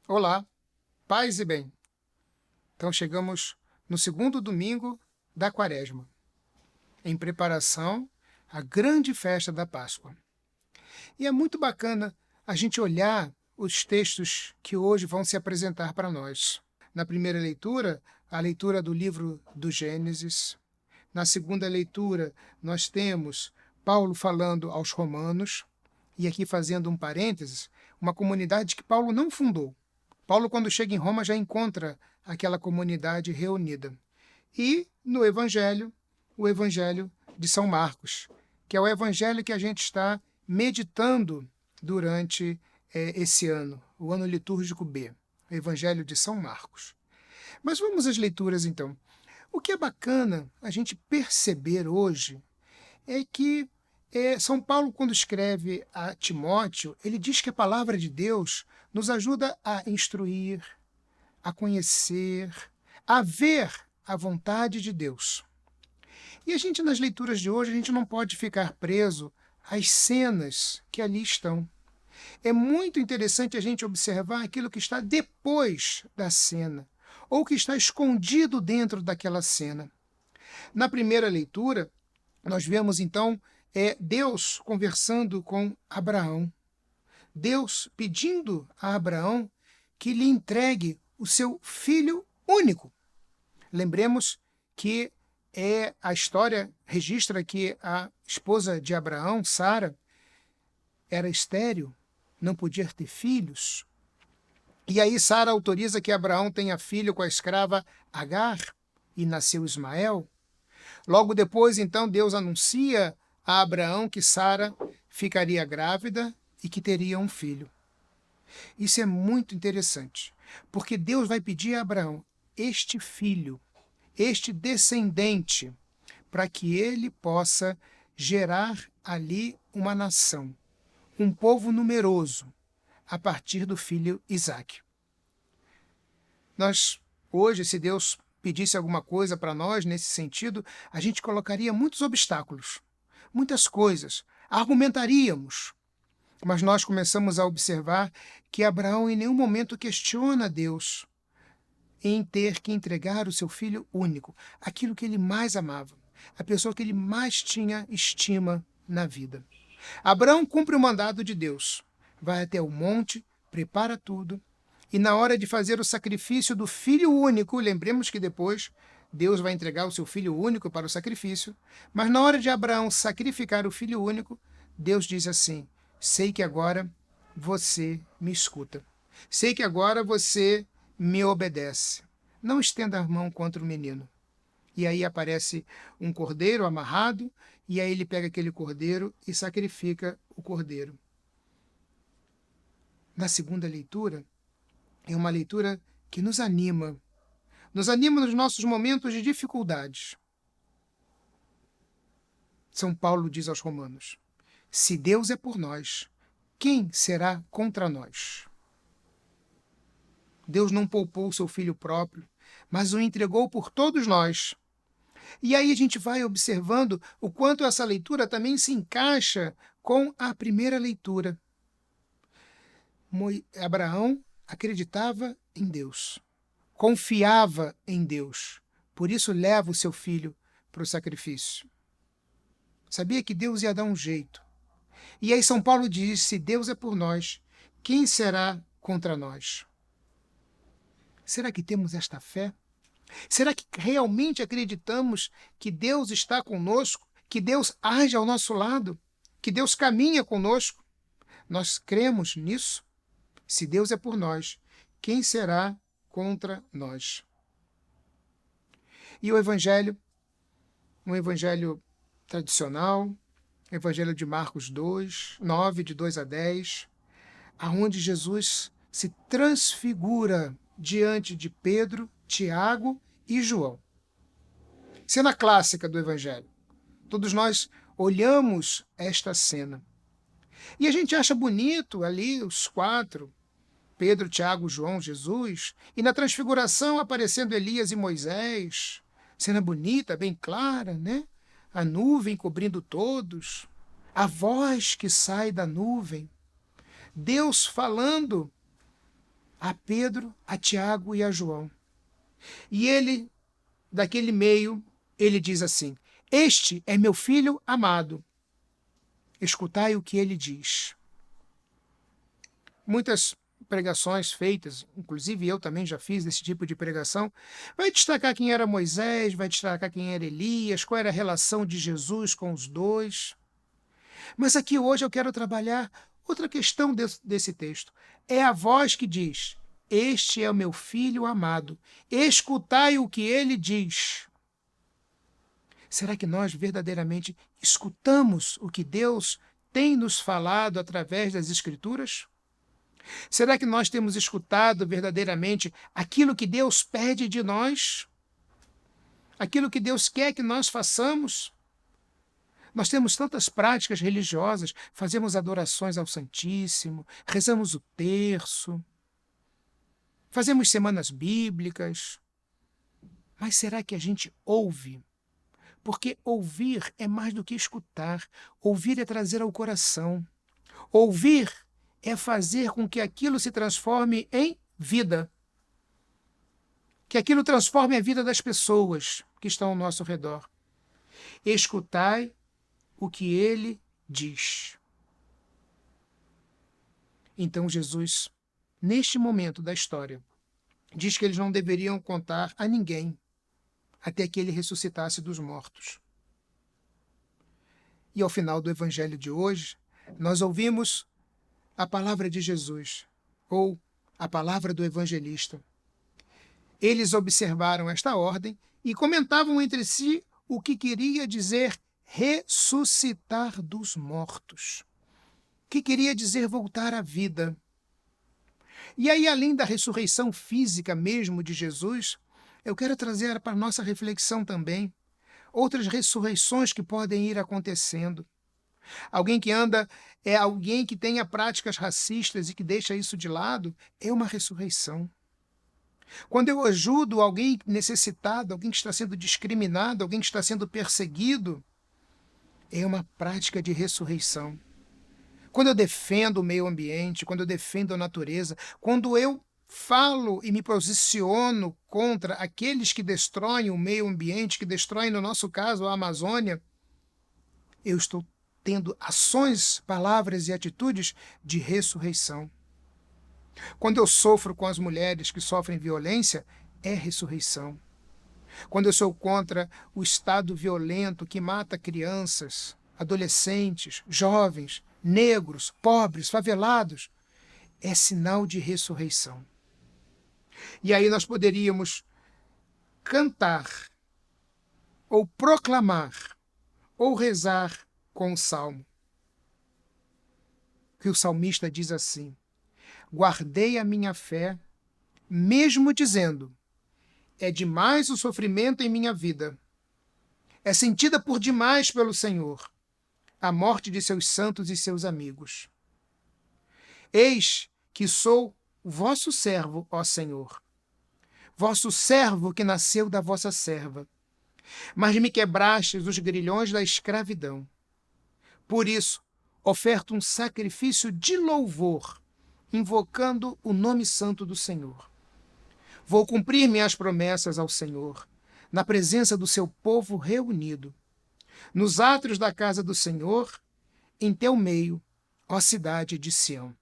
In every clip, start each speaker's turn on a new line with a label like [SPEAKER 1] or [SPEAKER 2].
[SPEAKER 1] Olá, paz e bem. Então chegamos no segundo domingo da Quaresma, em preparação à grande festa da Páscoa. E é muito bacana a gente olhar os textos que hoje vão se apresentar para nós. Na primeira leitura, a leitura do livro do Gênesis. Na segunda leitura, nós temos Paulo falando aos Romanos, e aqui fazendo um parênteses, uma comunidade que Paulo não fundou. Paulo, quando chega em Roma, já encontra aquela comunidade reunida. E no Evangelho, o Evangelho de São Marcos, que é o Evangelho que a gente está meditando durante esse ano, o ano litúrgico B, o Evangelho de São Marcos. Mas vamos às leituras então. O que é bacana a gente perceber hoje é que São Paulo, quando escreve a Timóteo, ele diz que a palavra de Deus nos ajuda a instruir, a conhecer, a ver a vontade de Deus. E a gente, nas leituras de hoje, a gente não pode ficar preso às cenas que ali estão. É muito interessante a gente observar aquilo que está depois da cena, ou que está escondido dentro daquela cena. Na primeira leitura, nós vemos então Deus conversando com Abraão. Deus pedindo a Abraão que lhe entregue o seu filho único. Lembremos que a história registra que a esposa de Abraão, Sara, era estéril, não podia ter filhos. E aí Sara autoriza que Abraão tenha filho com a escrava Agar, e nasceu Ismael. Logo depois, então, Deus anuncia a Abraão que Sara ficaria grávida e que teria um filho. Isso é muito interessante, porque Deus vai pedir a Abraão este filho, este descendente, para que ele possa gerar ali uma nação, um povo numeroso, a partir do filho Isaque. Nós, hoje, se Deus pedisse alguma coisa para nós nesse sentido, a gente colocaria muitos obstáculos, muitas coisas, argumentaríamos. Mas nós começamos a observar que Abraão em nenhum momento questiona Deus em ter que entregar o seu filho único, aquilo que ele mais amava, a pessoa que ele mais tinha estima na vida. Abraão cumpre o mandado de Deus, vai até o monte, prepara tudo, e na hora de fazer o sacrifício do filho único, lembremos que depois Deus vai entregar o seu filho único para o sacrifício, mas na hora de Abraão sacrificar o filho único, Deus diz assim: sei que agora você me escuta. Sei que agora você me obedece. Não estenda a mão contra o menino. E aí aparece um cordeiro amarrado, e aí ele pega aquele cordeiro e sacrifica o cordeiro. Na segunda leitura, é uma leitura que nos anima nos nossos momentos de dificuldades. São Paulo diz aos Romanos: se Deus é por nós, quem será contra nós? Deus não poupou o seu filho próprio, mas o entregou por todos nós. E aí a gente vai observando o quanto essa leitura também se encaixa com a primeira leitura. Abraão acreditava em Deus, confiava em Deus, por isso leva o seu filho para o sacrifício. Sabia que Deus ia dar um jeito. E aí São Paulo diz: se Deus é por nós, quem será contra nós? Será que temos esta fé? Será que realmente acreditamos que Deus está conosco, que Deus age ao nosso lado, que Deus caminha conosco? Nós cremos nisso? Se Deus é por nós, quem será contra nós? E o Evangelho, um Evangelho tradicional, Evangelho de Marcos 2, 9, de 2 a 10, aonde Jesus se transfigura diante de Pedro, Tiago e João. Cena clássica do Evangelho. Todos nós olhamos esta cena. E a gente acha bonito ali os quatro, Pedro, Tiago, João, Jesus, e na transfiguração aparecendo Elias e Moisés. Cena bonita, bem clara, né? A nuvem cobrindo todos, a voz que sai da nuvem, Deus falando a Pedro, a Tiago e a João. E ele, daquele meio, ele diz assim: este é meu filho amado, escutai o que ele diz. Muitas pregações feitas, inclusive eu também já fiz esse tipo de pregação, vai destacar quem era Moisés, vai destacar quem era Elias, qual era a relação de Jesus com os dois. Mas aqui hoje eu quero trabalhar outra questão desse texto. É a voz que diz: este é o meu filho amado, escutai o que ele diz. Será que nós verdadeiramente escutamos o que Deus tem nos falado através das Escrituras? Será que nós temos escutado verdadeiramente aquilo que Deus pede de nós? Aquilo que Deus quer que nós façamos? Nós temos tantas práticas religiosas, fazemos adorações ao Santíssimo, rezamos o terço, fazemos semanas bíblicas. Mas será que a gente ouve? Porque ouvir é mais do que escutar. Ouvir é trazer ao coração. Ouvir é fazer com que aquilo se transforme em vida. Que aquilo transforme a vida das pessoas que estão ao nosso redor. Escutai o que ele diz. Então Jesus, neste momento da história, diz que eles não deveriam contar a ninguém até que ele ressuscitasse dos mortos. E ao final do evangelho de hoje, nós ouvimos a palavra de Jesus, ou a palavra do evangelista. Eles observaram esta ordem e comentavam entre si o que queria dizer ressuscitar dos mortos. O que queria dizer voltar à vida. E aí, além da ressurreição física mesmo de Jesus, eu quero trazer para a nossa reflexão também outras ressurreições que podem ir acontecendo. Alguém que anda, é alguém que tenha práticas racistas e que deixa isso de lado, é uma ressurreição. Quando eu ajudo alguém necessitado, alguém que está sendo discriminado, alguém que está sendo perseguido, é uma prática de ressurreição. Quando eu defendo o meio ambiente, quando eu defendo a natureza, quando eu falo e me posiciono contra aqueles que destroem o meio ambiente, que destroem, no nosso caso, a Amazônia, eu estou tendo ações, palavras e atitudes de ressurreição. Quando eu sofro com as mulheres que sofrem violência, é ressurreição. Quando eu sou contra o estado violento que mata crianças, adolescentes, jovens, negros, pobres, favelados, é sinal de ressurreição. E aí nós poderíamos cantar, ou proclamar, ou rezar com o salmo. Que o salmista diz assim: guardei a minha fé, mesmo dizendo, é demais o sofrimento em minha vida. É sentida por demais pelo Senhor a morte de seus santos e seus amigos. Eis que sou vosso servo, ó Senhor, vosso servo que nasceu da vossa serva, mas me quebrastes os grilhões da escravidão. Por isso, oferto um sacrifício de louvor, invocando o nome santo do Senhor. Vou cumprir minhas promessas ao Senhor, na presença do seu povo reunido, nos átrios da casa do Senhor, em teu meio, ó cidade de Sião.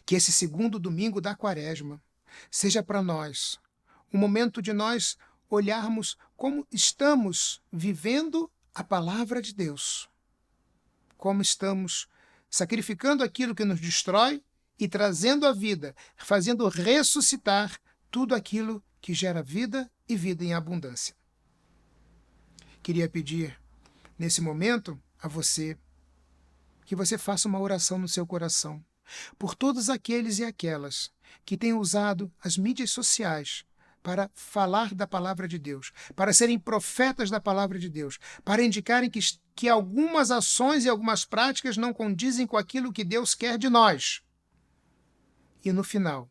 [SPEAKER 1] Que esse segundo domingo da Quaresma seja para nós um momento de nós olharmos como estamos vivendo a palavra de Deus, como estamos sacrificando aquilo que nos destrói e trazendo a vida, fazendo ressuscitar tudo aquilo que gera vida e vida em abundância. Queria pedir, nesse momento, a você, que você faça uma oração no seu coração, por todos aqueles e aquelas que têm usado as mídias sociais para falar da palavra de Deus, para serem profetas da palavra de Deus, para indicarem que algumas ações e algumas práticas não condizem com aquilo que Deus quer de nós. E no final,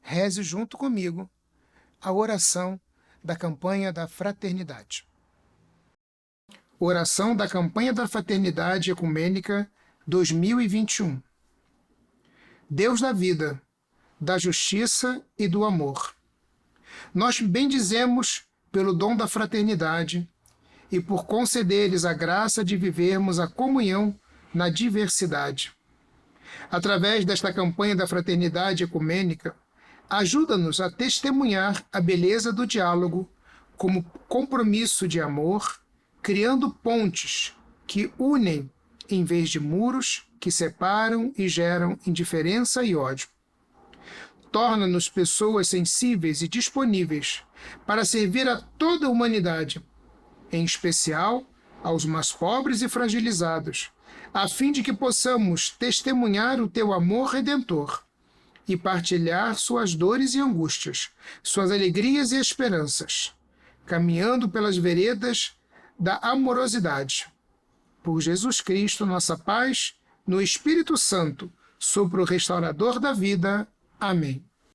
[SPEAKER 1] reze junto comigo a oração da campanha da fraternidade. Oração da campanha da fraternidade ecumênica 2021. Deus da vida, da justiça e do amor. Nós bendizemos pelo dom da fraternidade e por conceder-lhes a graça de vivermos a comunhão na diversidade. Através desta campanha da fraternidade ecumênica, ajuda-nos a testemunhar a beleza do diálogo como compromisso de amor, criando pontes que unem em vez de muros que separam e geram indiferença e ódio. Torna-nos pessoas sensíveis e disponíveis para servir a toda a humanidade, em especial aos mais pobres e fragilizados, a fim de que possamos testemunhar o teu amor redentor e partilhar suas dores e angústias, suas alegrias e esperanças, caminhando pelas veredas da amorosidade. Por Jesus Cristo, nossa paz, no Espírito Santo, sopro restaurador da vida. Amém.